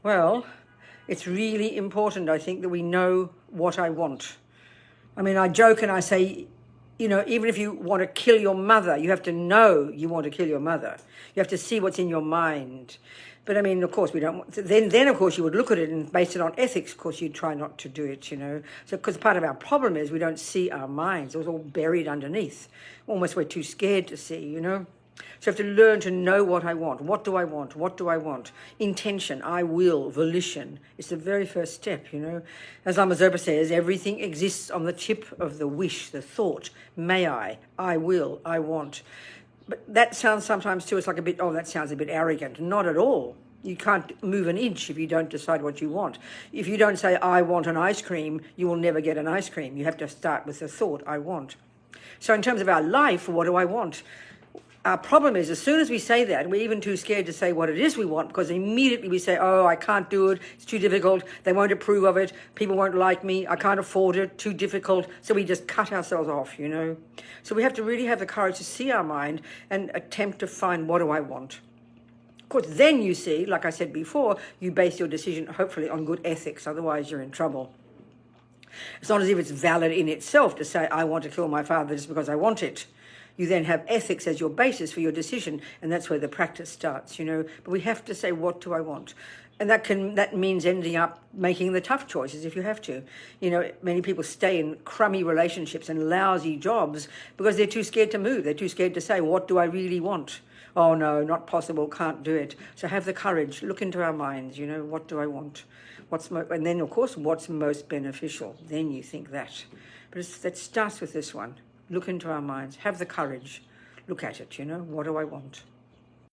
Well, it's really important, I think, that we know what I want. I mean, I joke and I say, even if you want to kill your mother, you have to know you want to kill your mother. You have to see what's in your mind. But I mean, of course, we don't. Then of course, you would look at it and base it on ethics. Of course, you'd try not to do it. So because part of our problem is we don't see our minds. It's all buried underneath. Almost we're too scared to see. So I have to learn to know what I want. What do I want? What do I want? Intention, I will, volition. It's the very first step, As Lama Zopa says, everything exists on the tip of the wish, the thought. May I will, I want. But that sounds sometimes to us like that sounds a bit arrogant. Not at all. You can't move an inch if you don't decide what you want. If you don't say, I want an ice cream, you will never get an ice cream. You have to start with the thought, I want. So in terms of our life, what do I want? Our problem is, as soon as we say that, we're even too scared to say what it is we want, because immediately we say, oh, I can't do it, it's too difficult, they won't approve of it, people won't like me, I can't afford it, too difficult. So we just cut ourselves off, So we have to really have the courage to see our mind and attempt to find, what do I want? Of course, then you see, like I said before, you base your decision hopefully on good ethics, otherwise you're in trouble. It's not as if it's valid in itself to say, I want to kill my father just because I want it. You then have ethics as your basis for your decision, and that's where the practice starts, But we have to say, what do I want? And that means ending up making the tough choices if you have to. Many people stay in crummy relationships and lousy jobs because they're too scared to move. They're too scared to say, what do I really want? Oh, no, not possible, can't do it. So have the courage, look into our minds, what do I want? And then, of course, what's most beneficial? Then you think that. But that starts with this one. Look into our minds, have the courage, look at it, what do I want?